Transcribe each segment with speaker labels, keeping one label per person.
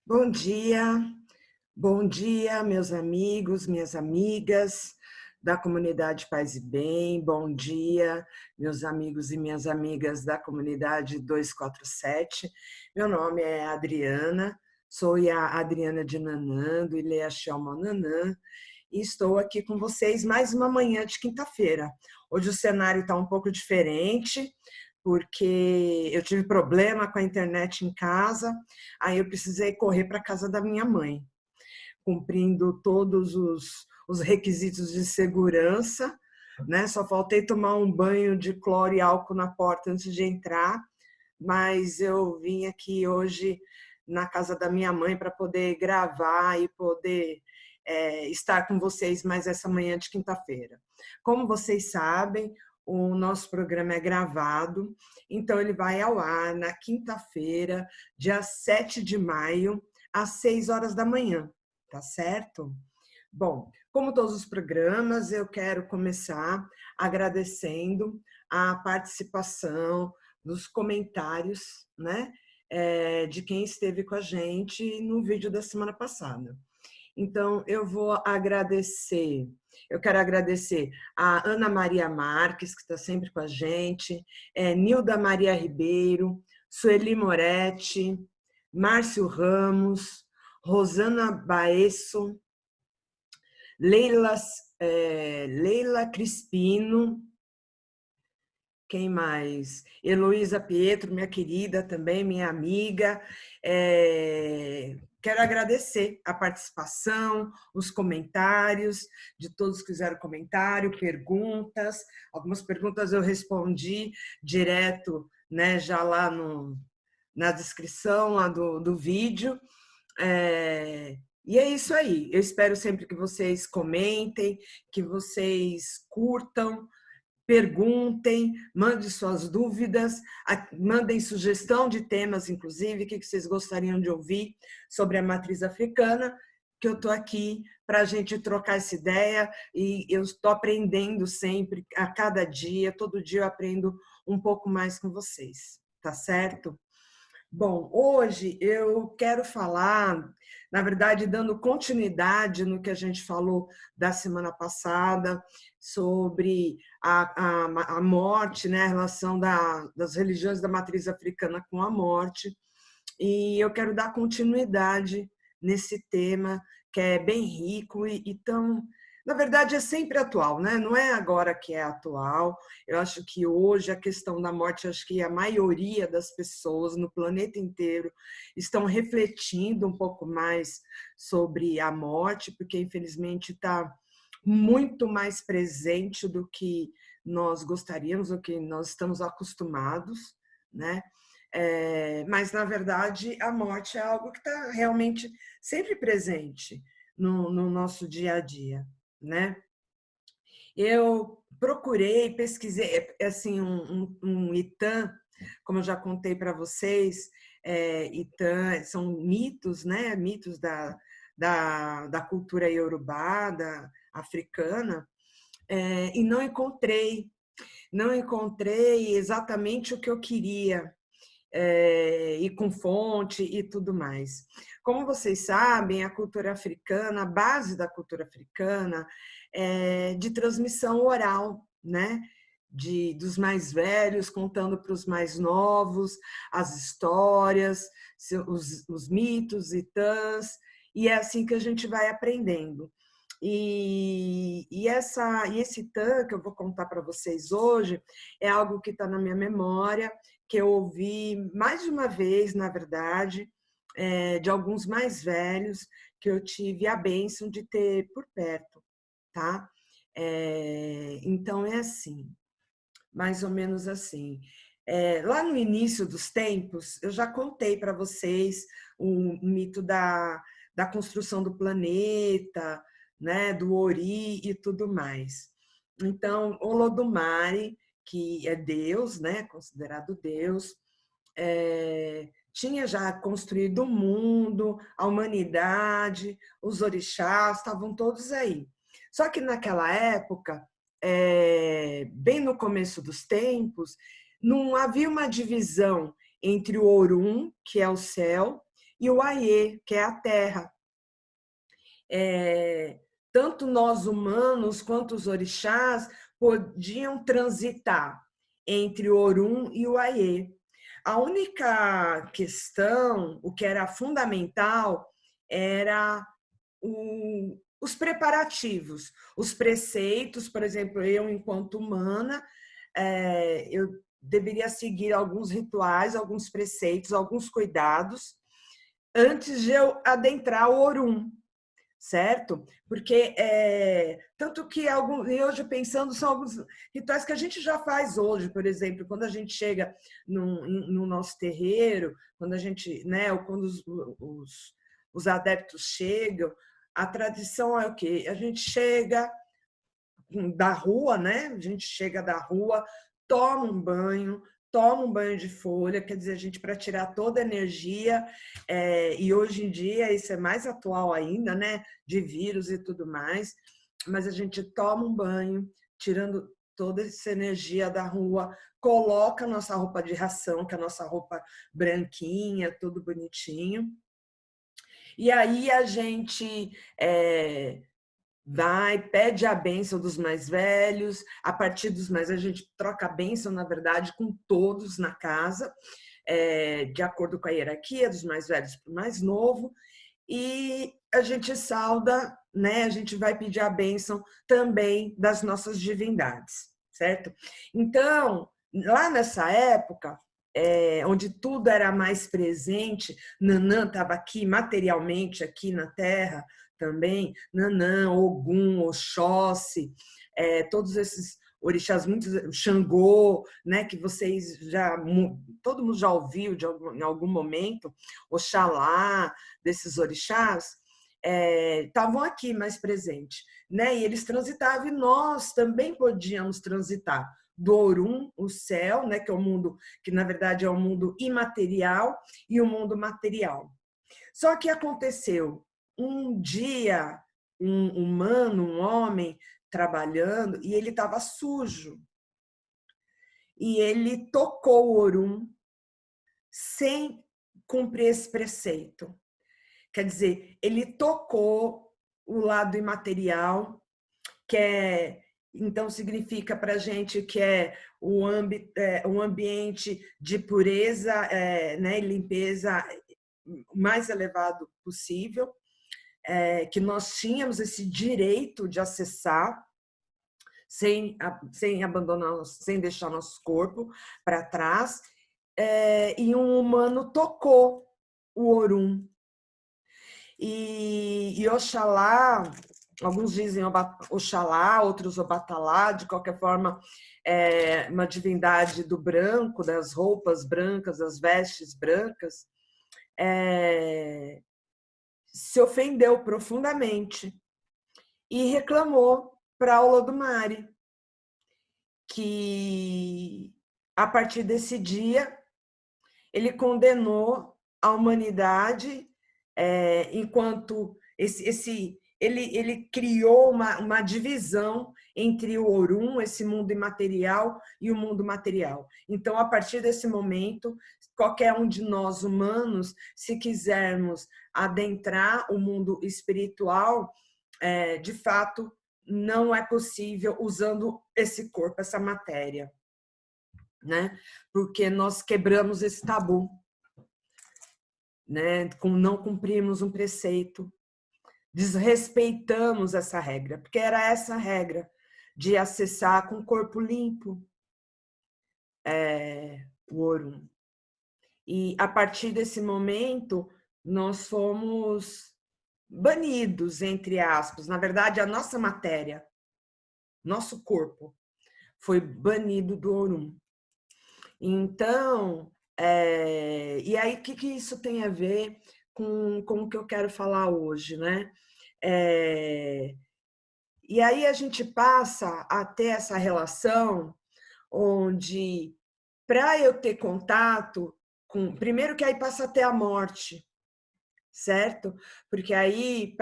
Speaker 1: Bom dia, meus amigos, minhas amigas da comunidade Paz e Bem. Bom dia, meus amigos e minhas amigas da comunidade 247. Meu nome é Adriana, sou a Adriana de Nanã, do Ilha Chelma Nanã, e estou aqui com vocês mais uma manhã de quinta-feira. Hoje o cenário está um pouco diferente, porque eu tive problema com a internet em casa, aí eu precisei correr para a casa da minha mãe, cumprindo todos os requisitos de segurança, né? Só faltei tomar um banho de cloro e álcool na porta antes de entrar, mas eu vim aqui hoje na casa da minha mãe para poder gravar e poder estar com vocês mais essa manhã de quinta-feira. Como vocês sabem, o nosso programa é gravado, então ele vai ao ar na quinta-feira, dia 7 de maio, às 6 horas da manhã, tá certo? Bom, como todos os programas, eu quero começar agradecendo a participação nos comentários, né, de quem esteve com a gente no vídeo da semana passada. Então, eu quero agradecer a Ana Maria Marques, que está sempre com a gente, Nilda Maria Ribeiro, Sueli Moretti, Márcio Ramos, Rosana Baesso, Leila Crispino, quem mais? Heloísa Pietro, minha querida também, minha amiga. Quero agradecer a participação, os comentários, de todos que fizeram comentário, perguntas. Algumas perguntas eu respondi direto, né, já lá na descrição lá do vídeo. E é isso aí. Eu espero sempre que vocês comentem, que vocês curtam, perguntem, mandem suas dúvidas, mandem sugestão de temas, inclusive, que vocês gostariam de ouvir sobre a matriz africana, que eu estou aqui para a gente trocar essa ideia e eu estou aprendendo sempre, a cada dia, todo dia eu aprendo um pouco mais com vocês, tá certo? Bom, hoje eu quero falar, na verdade, dando continuidade no que a gente falou da semana passada, sobre a morte, né, a relação das religiões da matriz africana com a morte. E eu quero dar continuidade nesse tema, que é bem rico e tão. Na verdade, é sempre atual, né? Não é agora que é atual. Eu acho que hoje a questão da morte, acho que a maioria das pessoas no planeta inteiro estão refletindo um pouco mais sobre a morte, porque infelizmente está muito mais presente do que nós gostaríamos, do que nós estamos acostumados, né? Mas, na verdade, a morte é algo que está realmente sempre presente no nosso dia a dia, né? Eu procurei, pesquisei, assim, um Itan, como eu já contei para vocês, Itan são mitos, né? Mitos da cultura iorubá, da africana, e não encontrei exatamente o que eu queria, e com fonte e tudo mais. Como vocês sabem, a cultura africana, a base da cultura africana é de transmissão oral, né? Dos mais velhos contando para os mais novos as histórias, os mitos e tãs, e é assim que a gente vai aprendendo. E esse tã que eu vou contar para vocês hoje é algo que está na minha memória, que eu ouvi mais de uma vez, na verdade, de alguns mais velhos, que eu tive a bênção de ter por perto, tá? Então, é assim, mais ou menos assim. Lá no início dos tempos, eu já contei para vocês o mito da construção do planeta, né, do Ori e tudo mais. Então, Olodumare, que é Deus, né, considerado Deus, tinha já construído o mundo, a humanidade, os orixás, estavam todos aí. Só que naquela época, bem no começo dos tempos, não havia uma divisão entre o Orum, que é o céu, e o Aie, que é a terra. Tanto nós humanos quanto os orixás podiam transitar entre o Orum e o Aie. A única questão, o que era fundamental, era os preparativos, os preceitos. Por exemplo, eu, enquanto humana, eu deveria seguir alguns rituais, alguns preceitos, alguns cuidados, antes de eu adentrar o Orum, certo? Porque, tanto que, hoje pensando, são alguns rituais que a gente já faz hoje. Por exemplo, quando a gente chega no nosso terreiro, quando a gente, né, ou quando os adeptos chegam, a tradição é o quê? A gente chega da rua, né? A gente chega da rua, toma um banho de folha, quer dizer, a gente, para tirar toda a energia, e hoje em dia isso é mais atual ainda, né? De vírus e tudo mais, mas a gente toma um banho, tirando toda essa energia da rua, coloca a nossa roupa de ração, que é a nossa roupa branquinha, tudo bonitinho. E aí a gente vai, pede a bênção dos mais velhos. A partir dos mais velhos, a gente troca a bênção, na verdade, com todos na casa, de acordo com a hierarquia, dos mais velhos para o mais novo. E a gente sauda, né? A gente vai pedir a bênção também das nossas divindades, certo? Então, lá nessa época, onde tudo era mais presente, Nanã estava aqui materialmente, aqui na Terra também, Nanã, Ogum, Oxóssi, todos esses orixás, muitos, Xangô, né, que vocês todo mundo já ouviu em algum momento, Oxalá, desses orixás, estavam aqui mais presentes, né? E eles transitavam, e nós também podíamos transitar do Orum, o céu, né, que é o mundo que na verdade é o mundo imaterial, e o mundo material. Só que aconteceu um dia, um humano, um homem trabalhando, e ele estava sujo. E ele tocou o Orum sem cumprir esse preceito. Quer dizer, ele tocou o lado imaterial, então significa para a gente que é um ambiente de pureza, né, limpeza o mais elevado possível, que nós tínhamos esse direito de acessar sem abandonar, sem deixar nosso corpo para trás. E um humano tocou o Orum. E Oxalá, alguns dizem Oxalá, outros Obatalá, de qualquer forma, uma divindade do branco, das roupas brancas, das vestes brancas, se ofendeu profundamente e reclamou para Olodumare que, a partir desse dia, ele condenou a humanidade, enquanto ele criou uma divisão entre o Orum, esse mundo imaterial, e o mundo material. Então, a partir desse momento, qualquer um de nós humanos, se quisermos adentrar o mundo espiritual, de fato, não é possível usando esse corpo, essa matéria, né? Porque nós quebramos esse tabu, né? Não cumprimos um preceito, desrespeitamos essa regra, porque era essa regra de acessar com o corpo limpo o Orum. E a partir desse momento nós fomos banidos, entre aspas. Na verdade, a nossa matéria, nosso corpo, foi banido do Orum. Então, e aí o que isso tem a ver com o que eu quero falar hoje, né? E aí a gente passa a ter essa relação onde, para eu ter contato com... Primeiro que aí passa a ter a morte, certo? Porque aí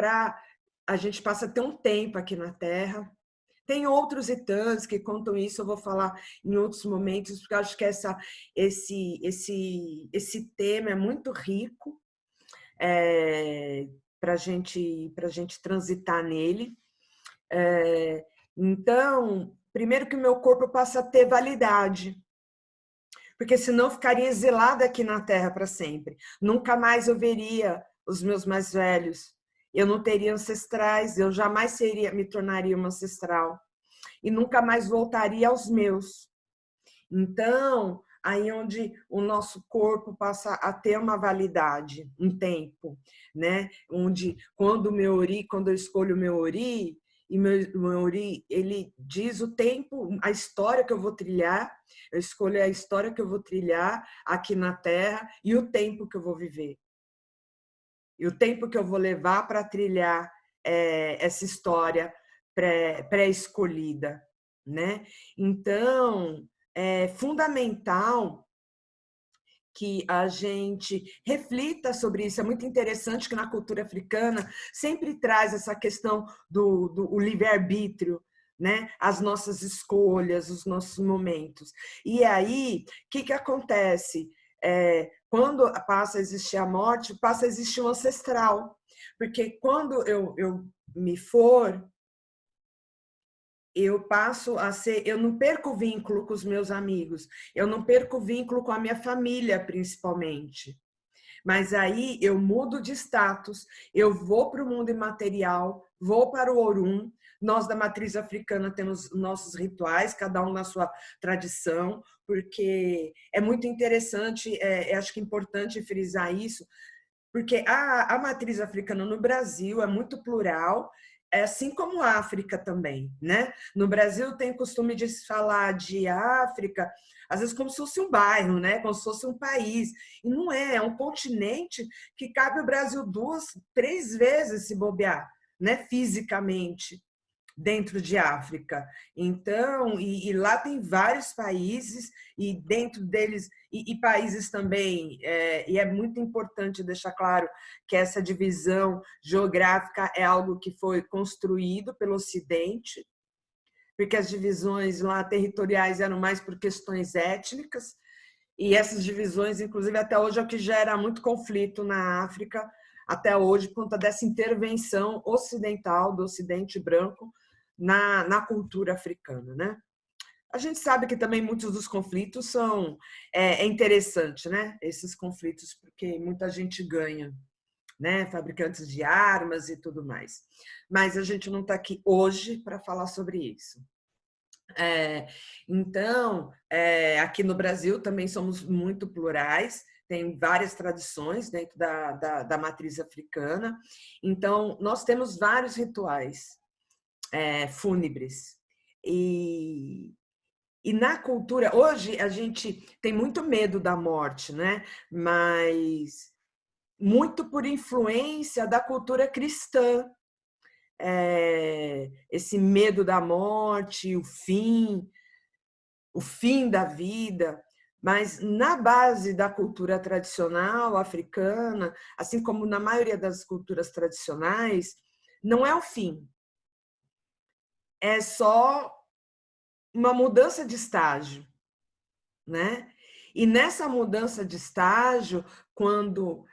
Speaker 1: a gente passa a ter um tempo aqui na Terra. Tem outros itãs que contam isso, eu vou falar em outros momentos, porque eu acho que esse tema é muito rico. para gente transitar nele. Então, primeiro que o meu corpo passa a ter validade, porque senão eu ficaria exilada aqui na Terra para sempre. Nunca mais eu veria os meus mais velhos, eu não teria ancestrais, eu jamais me tornaria uma ancestral e nunca mais voltaria aos meus. Então, aí onde o nosso corpo passa a ter uma validade, um tempo, né? Onde quando eu escolho o meu ori, e meu ori, ele diz o tempo, a história que eu vou trilhar, eu escolho a história que eu vou trilhar aqui na Terra e o tempo que eu vou viver. E o tempo que eu vou levar para trilhar essa história pré-escolhida, né? Então, é fundamental que a gente reflita sobre isso. É muito interessante que na cultura africana sempre traz essa questão do livre-arbítrio, né? As nossas escolhas, os nossos momentos. E aí, o que acontece? Quando passa a existir a morte, passa a existir o ancestral. Porque quando eu me for, eu passo a ser, eu não perco o vínculo com os meus amigos, eu não perco o vínculo com a minha família, principalmente. Mas aí eu mudo de status, eu vou para o mundo imaterial, vou para o Orum. Nós da matriz africana temos nossos rituais, cada um na sua tradição, porque é muito interessante, acho que é importante frisar isso, porque a matriz africana no Brasil é muito plural, assim como a África também, né? No Brasil tem costume de se falar de África, às vezes como se fosse um bairro, né? Como se fosse um país. E não é um continente que cabe o Brasil 2, 3 vezes se bobear, né? Fisicamente dentro de África. Então, e lá tem vários países, e dentro deles, e países também, e é muito importante deixar claro que essa divisão geográfica é algo que foi construído pelo Ocidente, porque as divisões lá territoriais eram mais por questões étnicas, e essas divisões, inclusive, até hoje é o que gera muito conflito na África, até hoje, por conta dessa intervenção ocidental, do Ocidente branco, na cultura africana, né? A gente sabe que também muitos dos conflitos são interessante, né? Esses conflitos, porque muita gente ganha, né? Fabricantes de armas e tudo mais. Mas a gente não está aqui hoje para falar sobre isso. Então, aqui no Brasil também somos muito plurais, tem várias tradições dentro da matriz africana. Então, nós temos vários rituais fúnebres. E na cultura, hoje a gente tem muito medo da morte, né? Mas muito por influência da cultura cristã. Esse medo da morte, o fim da vida. Mas na base da cultura tradicional africana, assim como na maioria das culturas tradicionais, não é o fim. É só uma mudança de estágio, né? E nessa mudança de estágio, quando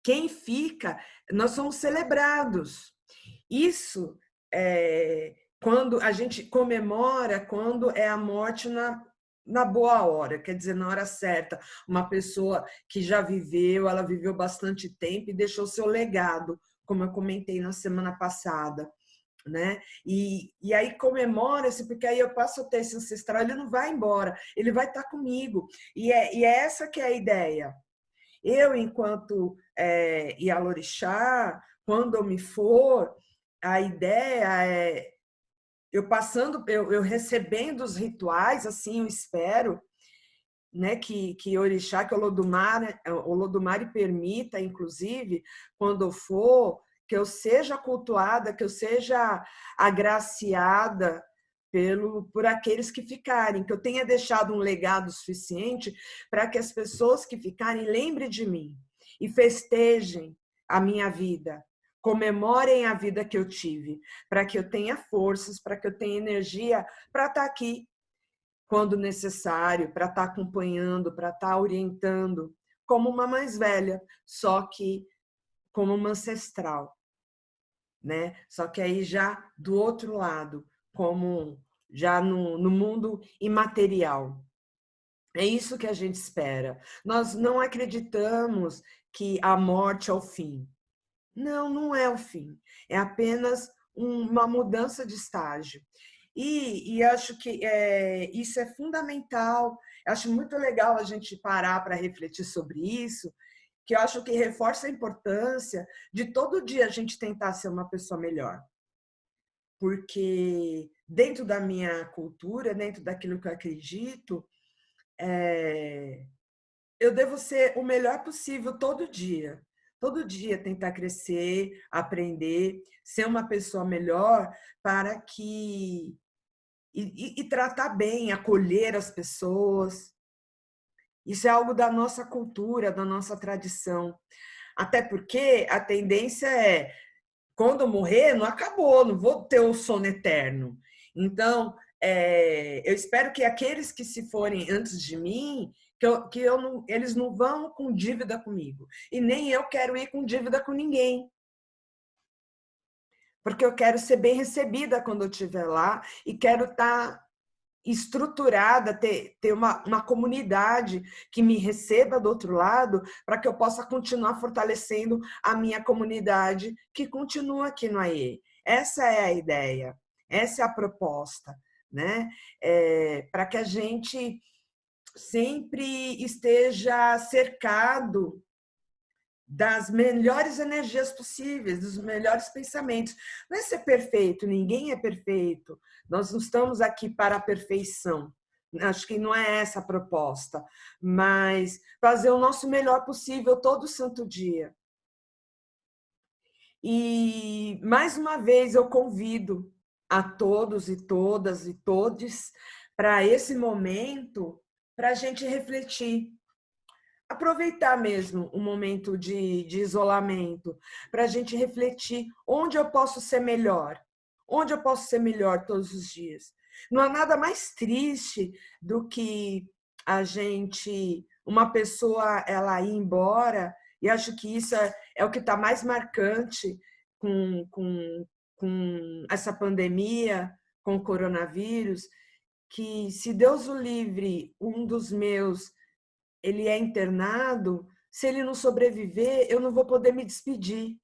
Speaker 1: quem fica, nós somos celebrados. Isso quando a gente comemora, quando é a morte na boa hora, quer dizer, na hora certa. Uma pessoa que já viveu, ela viveu bastante tempo e deixou seu legado, como eu comentei na semana passada. Né? E aí comemora-se, porque aí eu passo a ter esse ancestral, ele não vai embora, ele vai estar comigo. E é essa que é a ideia. Eu, enquanto Ialorixá, quando eu me for, a ideia é eu recebendo os rituais, assim eu espero, né, que Orixá, que Olodumare permita, inclusive, quando eu for, que eu seja cultuada, que eu seja agraciada por aqueles que ficarem, que eu tenha deixado um legado suficiente para que as pessoas que ficarem lembrem de mim e festejem a minha vida, comemorem a vida que eu tive, para que eu tenha forças, para que eu tenha energia para estar aqui quando necessário, para estar acompanhando, para estar orientando, como uma mais velha, só que como uma ancestral, né? Só que aí já do outro lado, como já no mundo imaterial. É isso que a gente espera. Nós não acreditamos que a morte é o fim. Não, não é o fim. É apenas uma mudança de estágio. E acho que isso é fundamental. Acho muito legal a gente parar para refletir sobre isso, que eu acho que reforça a importância de todo dia a gente tentar ser uma pessoa melhor. Porque dentro da minha cultura, dentro daquilo que eu acredito, eu devo ser o melhor possível todo dia. Todo dia tentar crescer, aprender, ser uma pessoa melhor para que... E tratar bem, acolher as pessoas. Isso é algo da nossa cultura, da nossa tradição. Até porque a tendência é, quando eu morrer, não acabou, não vou ter o sono eterno. Então, eu espero que aqueles que se forem antes de mim, eles não vão com dívida comigo. E nem eu quero ir com dívida com ninguém. Porque eu quero ser bem recebida quando eu estiver lá e quero estar estruturada, ter uma comunidade que me receba do outro lado, para que eu possa continuar fortalecendo a minha comunidade que continua aqui no AIE. Essa é a ideia, essa é a proposta, né? Para que a gente sempre esteja cercado das melhores energias possíveis, dos melhores pensamentos. Não é ser perfeito, ninguém é perfeito. Nós não estamos aqui para a perfeição. Acho que não é essa a proposta, mas fazer o nosso melhor possível todo santo dia. E, mais uma vez, eu convido a todos e todas e todes para esse momento, para a gente refletir. Aproveitar mesmo o momento de isolamento, para a gente refletir onde eu posso ser melhor, onde eu posso ser melhor todos os dias. Não há nada mais triste do que uma pessoa, ela ir embora, e acho que isso é o que está mais marcante com essa pandemia, com o coronavírus, que se Deus o livre, um dos meus ele é internado, se ele não sobreviver, eu não vou poder me despedir.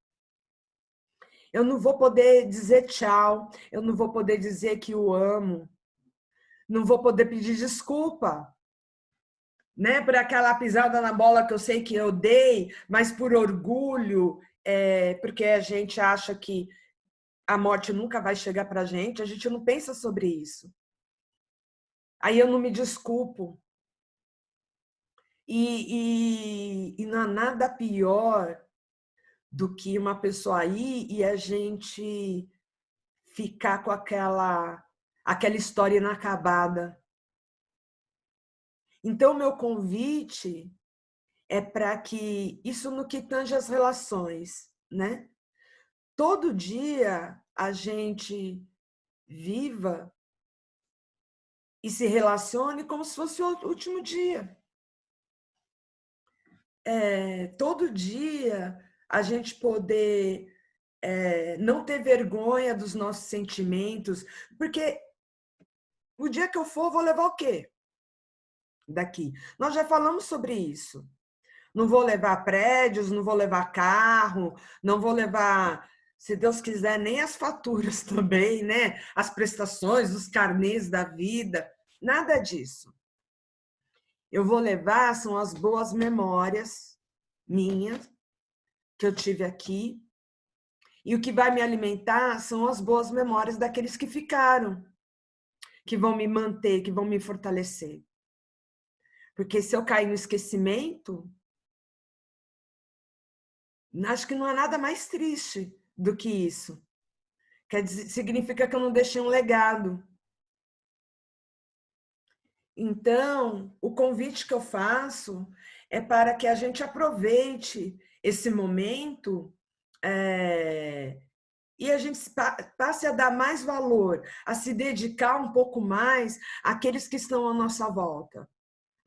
Speaker 1: Eu não vou poder dizer tchau, eu não vou poder dizer que o amo, não vou poder pedir desculpa, né? Por aquela pisada na bola que eu sei que eu dei, mas por orgulho, porque a gente acha que a morte nunca vai chegar para a gente não pensa sobre isso. Aí eu não me desculpo. E não há nada pior do que uma pessoa ir e a gente ficar com aquela história inacabada. Então, meu convite é para que isso no que tange as relações, né? Todo dia a gente viva e se relacione como se fosse o último dia. Todo dia a gente poder não ter vergonha dos nossos sentimentos, porque o dia que eu for, vou levar o quê daqui? Nós já falamos sobre isso. Não vou levar prédios, não vou levar carro, não vou levar, se Deus quiser, nem as faturas também, né? As prestações, os carnês da vida, nada disso. Eu vou levar são as boas memórias minhas que eu tive aqui, e o que vai me alimentar são as boas memórias daqueles que ficaram, que vão me manter, que vão me fortalecer. Porque se eu cair no esquecimento, acho que não há nada mais triste do que isso. Quer dizer, significa que eu não deixei um legado. Então, o convite que eu faço é para que a gente aproveite esse momento e a gente passe a dar mais valor, a se dedicar um pouco mais àqueles que estão à nossa volta,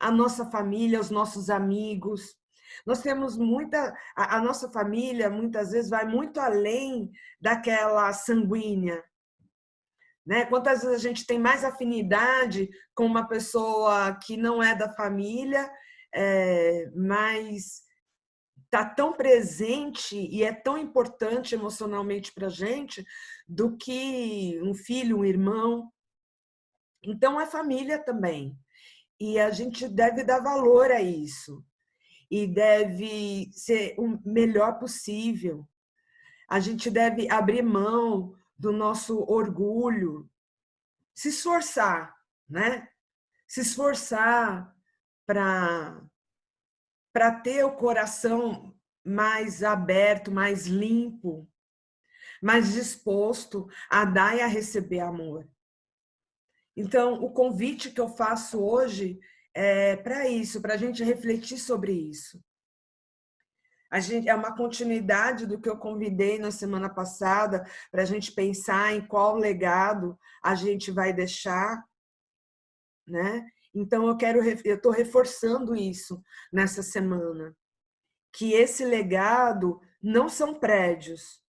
Speaker 1: à nossa família, aos nossos amigos. Nós temos muita... A nossa família, muitas vezes, vai muito além daquela sanguínea, né? Quantas vezes a gente tem mais afinidade com uma pessoa que não é da família, mas está tão presente e é tão importante emocionalmente para a gente do que um filho, um irmão. Então, é família também. E a gente deve dar valor a isso. E deve ser o melhor possível. A gente deve abrir mão do nosso orgulho, se esforçar, né? Se esforçar para ter o coração mais aberto, mais limpo, mais disposto a dar e a receber amor. Então, o convite que eu faço hoje é para isso, para a gente refletir sobre isso. É uma continuidade do que eu convidei na semana passada, para a gente pensar em qual legado a gente vai deixar, né? Então, eu estou reforçando isso nessa semana, que esse legado não são prédios,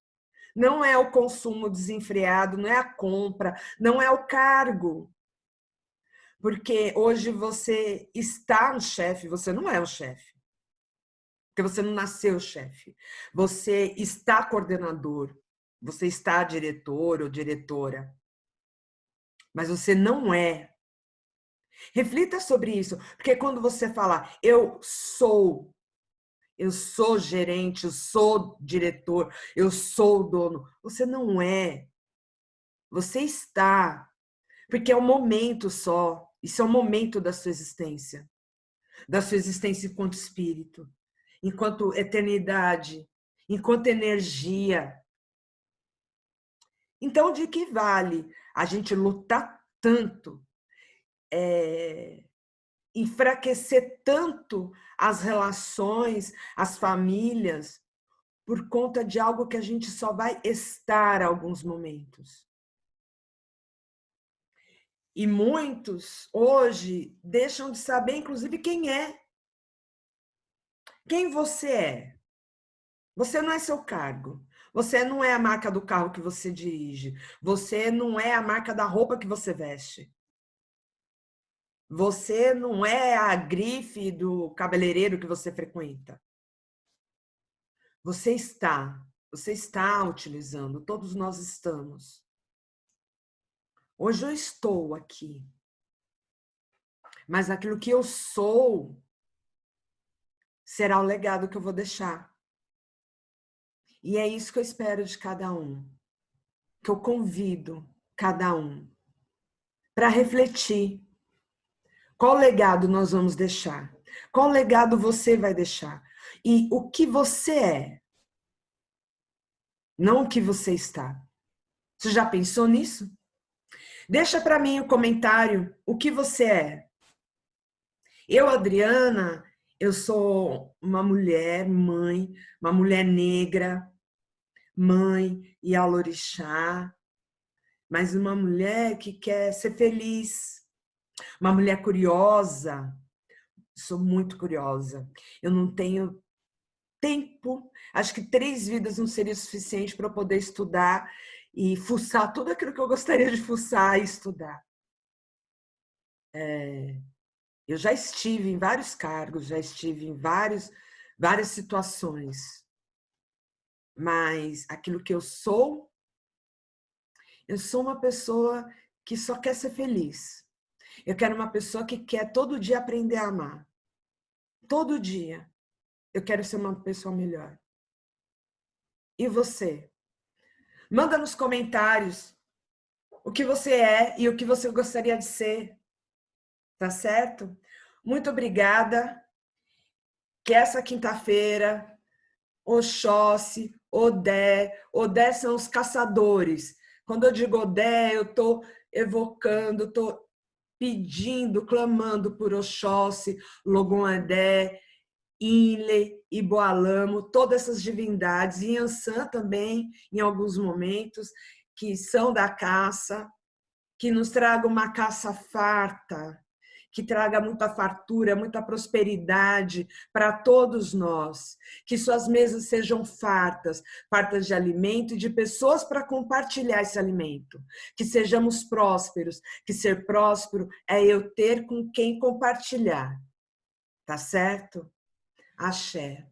Speaker 1: não é o consumo desenfreado, não é a compra, não é o cargo. Porque hoje você está um chefe, você não é o chefe. Porque você não nasceu chefe. Você está coordenador, você está diretor ou diretora. Mas você não é. Reflita sobre isso. Porque quando você fala, eu sou gerente, eu sou diretor, eu sou dono, você não é. Você está. Porque é um momento só. Isso é um momento da sua existência enquanto espírito, enquanto eternidade, enquanto energia. Então, de que vale a gente lutar tanto, enfraquecer tanto as relações, as famílias, por conta de algo que a gente só vai estar alguns momentos? E muitos, hoje, deixam de saber, inclusive, quem é. Quem você é. Você não é seu cargo. Você não é a marca do carro que você dirige. Você não é a marca da roupa que você veste. Você não é a grife do cabeleireiro que você frequenta. Você está utilizando, todos nós estamos. Hoje eu estou aqui. Mas aquilo que eu sou será o legado que eu vou deixar. E é isso que eu espero de cada um. Que eu convido cada um para refletir. Qual legado nós vamos deixar? Qual legado você vai deixar? E o que você é, não o que você está. Você já pensou nisso? Deixa para mim o comentário, o que você é. Eu, Adriana, eu sou uma mulher, mãe, uma mulher negra, mãe e alorixá, mas uma mulher que quer ser feliz, uma mulher curiosa. Sou muito curiosa. Eu não tenho tempo. Acho que 3 vidas não seria suficiente para eu poder estudar e fuçar tudo aquilo que eu gostaria de fuçar e estudar. Eu já estive em vários cargos, já estive em várias situações, mas aquilo que eu sou uma pessoa que só quer ser feliz. Eu quero uma pessoa que quer todo dia aprender a amar. Todo dia. Eu quero ser uma pessoa melhor. E você? Manda nos comentários o que você é e o que você gostaria de ser. Tá certo? Muito obrigada. Que essa quinta-feira, Oxóssi, Odé são os caçadores. Quando eu digo Odé, eu estou evocando, estou pedindo, clamando por Oxóssi, Logum-Odé, Inle, Iboalamo, todas essas divindades, e Iansã também, em alguns momentos, que são da caça, que nos traga uma caça farta, que traga muita fartura, muita prosperidade para todos nós, que suas mesas sejam fartas, fartas de alimento e de pessoas para compartilhar esse alimento, que sejamos prósperos, que ser próspero é eu ter com quem compartilhar, tá certo? Axé.